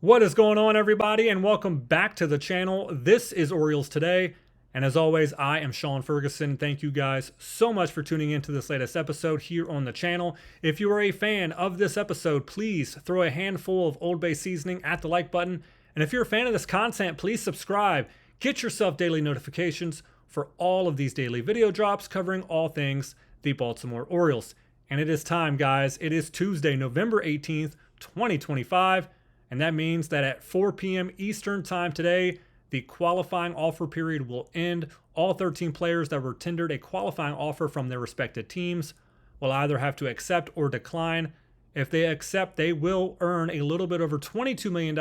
What is going on, everybody, and welcome back to the channel. This is Orioles Today, and as always, I am Sean Ferguson. Thank you guys so much for tuning into this latest episode here on the channel. If you are a fan of this episode, please throw a handful of Old Bay seasoning at the like button, and if you're a fan of this content, please subscribe. Get yourself daily notifications for all of these daily video drops covering all things the Baltimore Orioles. And it is time, guys. It is Tuesday, November 18th, 2025. And that means that at 4 p.m. Eastern time today, the qualifying offer period will end. All 13 players that were tendered a qualifying offer from their respective teams will either have to accept or decline. If they accept, they will earn a little bit over $22 million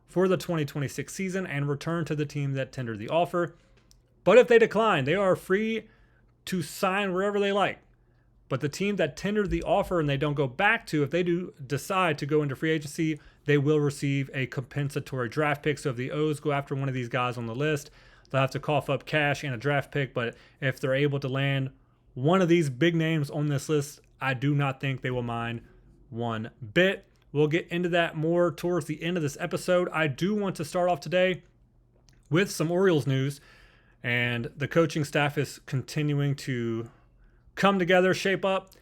for the 2026 season and return to the team that tendered the offer. But if they decline, they are free to sign wherever they like. But the team that tendered the offer and they don't go back to, if they do decide to go into free agency, they will receive a compensatory draft pick. So if the O's go after one of these guys on the list, they'll have to cough up cash and a draft pick. But if they're able to land one of these big names on this list, I do not think they will mind one bit. We'll get into that more towards the end of this episode. I do want to start off today with some Orioles news. And the coaching staff is continuing to come together, shape up.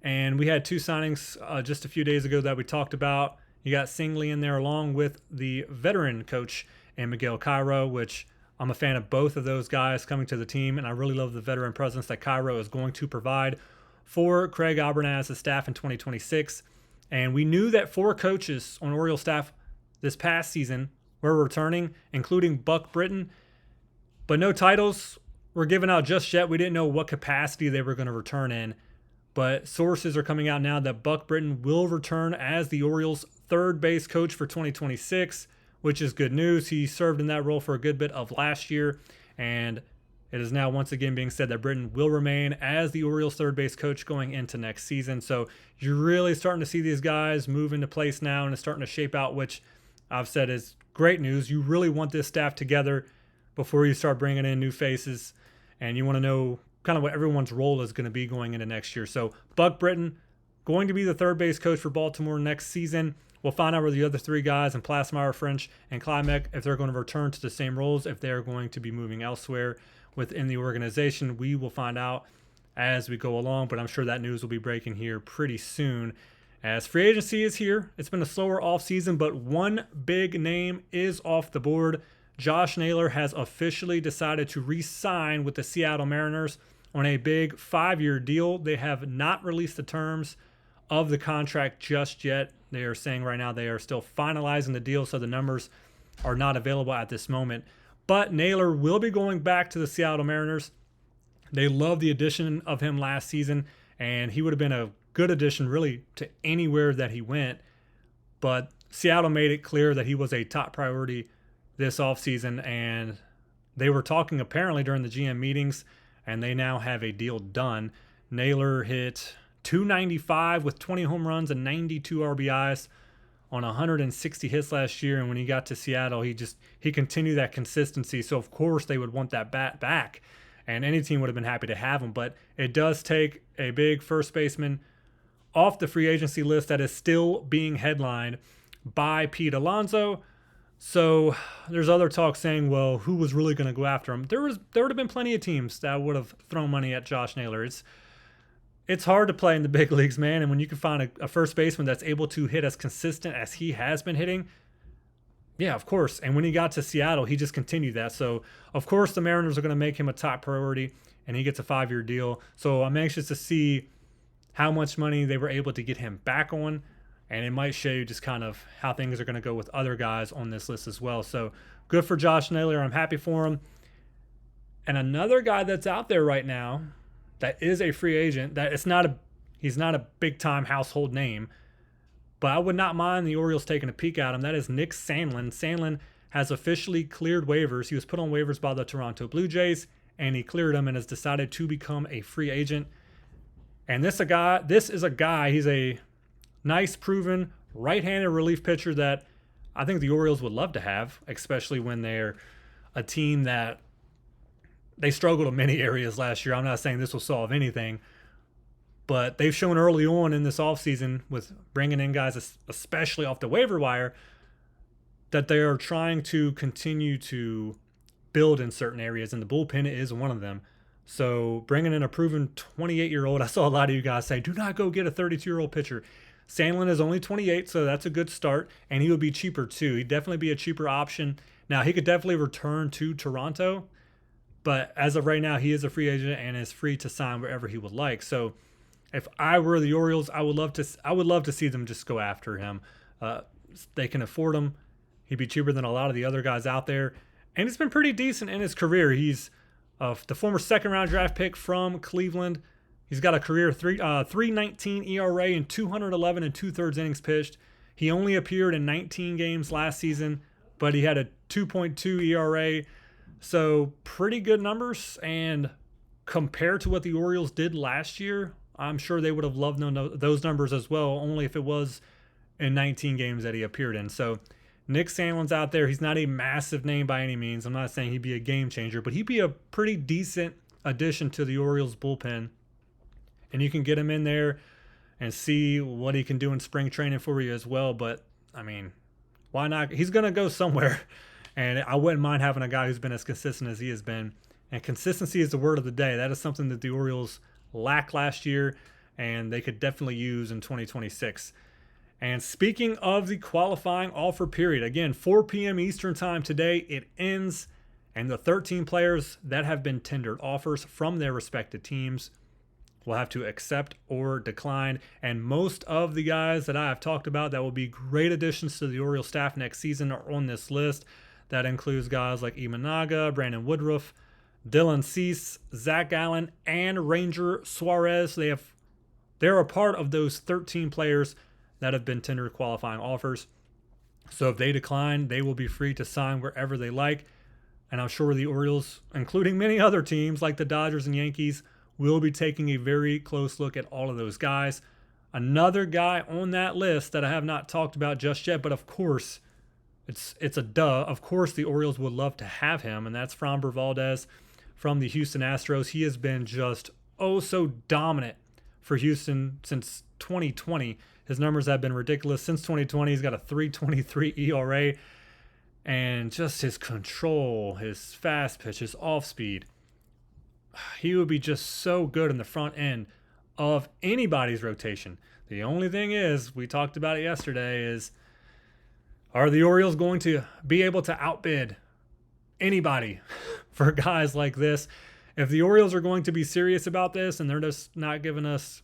And we had two signings just a few days ago that we talked about. You got Sandlin in there along with the veteran coach and Miguel Cairo, which I'm a fan of both of those guys coming to the team. And I really love the veteran presence that Cairo is going to provide for Craig Albernaz's staff in 2026. And we knew that 4 coaches on Orioles staff this past season were returning, including Buck Britton. But no titles were given out just yet. We didn't know what capacity they were going to return in. But sources are coming out now that Buck Britton will return as the Orioles' third base coach for 2026, which is good news. He served in that role for a good bit of last year, and it is now once again being said that Britton will remain as the Orioles' third base coach going into next season. So you're really starting to see these guys move into place now, and it's starting to shape out, which I've said is great news. You really want this staff together before you start bringing in new faces, and you want to know kind of what everyone's role is going to be going into next year. So Buck Britton going to be the third base coach for Baltimore next season. We'll find out where the other 3 guys, and Plasmeyer, French, and Klimek, if they're going to return to the same roles, if they're going to be moving elsewhere within the organization. We will find out as we go along, but I'm sure that news will be breaking here pretty soon. As free agency is here, it's been a slower offseason, but one big name is off the board. Josh Naylor has officially decided to re-sign with the Seattle Mariners on a big 5-year deal. They have not released the terms of the contract just yet. They are saying right now they are still finalizing the deal, so the numbers are not available at this moment. But Naylor will be going back to the Seattle Mariners. They loved the addition of him last season, and he would have been a good addition really to anywhere that he went. But Seattle made it clear that he was a top priority this offseason, and they were talking apparently during the GM meetings, and they now have a deal done. Naylor hit .295 with 20 home runs and 92 RBIs on 160 hits last year, and when he got to Seattle, he continued that consistency. So of course they would want that bat back, and any team would have been happy to have him. But it does take a big first baseman off the free agency list that is still being headlined by Pete Alonso. So there's other talk saying, well, who was really going to go after him? There would have been plenty of teams that would have thrown money at Josh Naylor. It's hard to play in the big leagues, man. And when you can find a first baseman that's able to hit as consistent as he has been hitting, yeah, of course. And when he got to Seattle, he just continued that. So, of course, the Mariners are going to make him a top priority, and he gets a 5-year deal. So I'm anxious to see how much money they were able to get him back on. And it might show you just kind of how things are going to go with other guys on this list as well. So good for Josh Naylor. I'm happy for him. And another guy that's out there right now that is a free agent, that he's not a big-time household name, but I would not mind the Orioles taking a peek at him. That is Nick Sandlin. Sandlin has officially cleared waivers. He was put on waivers by the Toronto Blue Jays, and he cleared them and has decided to become a free agent. And this is a guy, he's a nice, proven, right-handed relief pitcher that I think the Orioles would love to have, especially when they're a team that they struggled in many areas last year. I'm not saying this will solve anything, but they've shown early on in this offseason with bringing in guys, especially off the waiver wire, that they are trying to continue to build in certain areas, and the bullpen is one of them. So bringing in a proven 28-year-old, I saw a lot of you guys say, do not go get a 32-year-old pitcher. Sandlin is only 28, so that's a good start, and he would be cheaper too. He'd definitely be a cheaper option. Now, he could definitely return to Toronto, but as of right now, he is a free agent and is free to sign wherever he would like. So if I were the Orioles, I would love to see them just go after him. They can afford him. He'd be cheaper than a lot of the other guys out there. And he's been pretty decent in his career. He's the former second-round draft pick from Cleveland. He's got a career 3.19 ERA and 211 and 2/3 innings pitched. He only appeared in 19 games last season, but he had a 2.2 ERA. So pretty good numbers. And compared to what the Orioles did last year, I'm sure they would have loved those numbers as well, only if it was in 19 games that he appeared in. So Nick Sandlin's out there. He's not a massive name by any means. I'm not saying he'd be a game changer, but he'd be a pretty decent addition to the Orioles bullpen. And you can get him in there and see what he can do in spring training for you as well. But, I mean, why not? He's going to go somewhere. And I wouldn't mind having a guy who's been as consistent as he has been. And consistency is the word of the day. That is something that the Orioles lacked last year, and they could definitely use in 2026. And speaking of the qualifying offer period, again, 4 p.m. Eastern time today, it ends, and the 13 players that have been tendered offers from their respective teams will have to accept or decline. And most of the guys that I have talked about that will be great additions to the Orioles staff next season are on this list. That includes guys like Imanaga, Brandon Woodruff, Dylan Cease, Zach Allen, and Ranger Suarez. They're a part of those 13 players that have been tendered qualifying offers. So if they decline, they will be free to sign wherever they like. And I'm sure the Orioles, including many other teams like the Dodgers and Yankees, will be taking a very close look at all of those guys. Another guy on that list that I have not talked about just yet, but of course, it's a duh. Of course, the Orioles would love to have him, and that's Framber Valdez from the Houston Astros. He has been just so dominant for Houston since 2020. His numbers have been ridiculous. Since 2020, he's got a 3.23 ERA. And just his control, his fast pitch, his off speed. He would be just so good in the front end of anybody's rotation. The only thing is, we talked about it yesterday, is are the Orioles going to be able to outbid anybody for guys like this? If the Orioles are going to be serious about this and they're just not giving us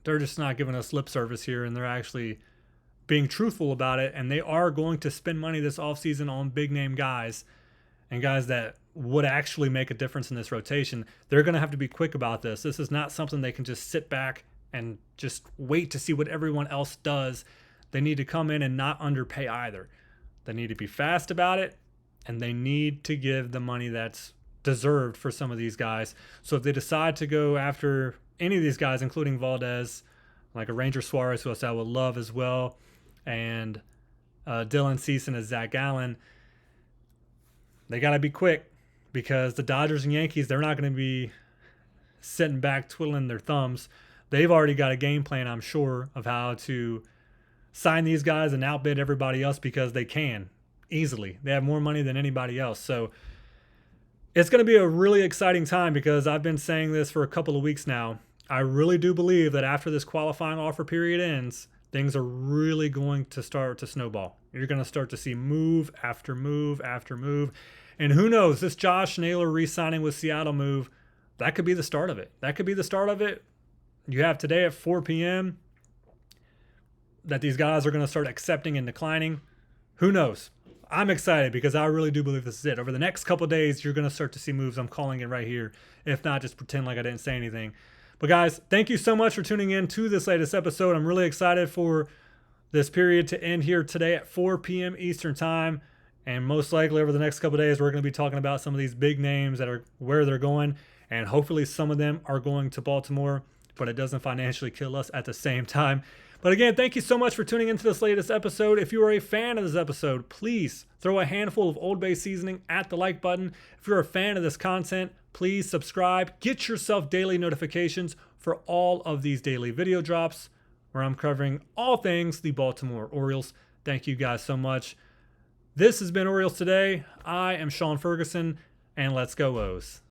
lip service here, and they're actually being truthful about it, and they are going to spend money this offseason on big name guys and guys that would actually make a difference in this rotation, they're going to have to be quick about this. This is not something they can just sit back and just wait to see what everyone else does. They need to come in and not underpay either. They need to be fast about it, and they need to give the money that's deserved for some of these guys. So if they decide to go after any of these guys, including Valdez, like a Ranger Suarez, who else I would love as well, and Dylan Cease and a Zach Allen, they got to be quick, because the Dodgers and Yankees, they're not going to be sitting back twiddling their thumbs. They've already got a game plan, I'm sure, of how to sign these guys and outbid everybody else, because they can easily. They have more money than anybody else. So it's going to be a really exciting time, because I've been saying this for a couple of weeks now. I really do believe that after this qualifying offer period ends, things are really going to start to snowball. You're going to start to see move after move after move. And who knows, this Josh Naylor re-signing with Seattle move, that could be the start of it. That could be the start of it. You have today at 4 p.m. that these guys are going to start accepting and declining. Who knows? I'm excited, because I really do believe this is it. Over the next couple of days, you're going to start to see moves. I'm calling it right here. If not, just pretend like I didn't say anything. But guys, thank you so much for tuning in to this latest episode. I'm really excited for this period to end here today at 4 p.m. Eastern time. And most likely over the next couple of days, we're going to be talking about some of these big names that are where they're going. And hopefully some of them are going to Baltimore, but it doesn't financially kill us at the same time. But again, thank you so much for tuning into this latest episode. If you are a fan of this episode, please throw a handful of Old Bay seasoning at the like button. If you're a fan of this content, please subscribe. Get yourself daily notifications for all of these daily video drops, where I'm covering all things the Baltimore Orioles. Thank you guys so much. This has been Orioles Today. I am Sean Ferguson, and let's go O's.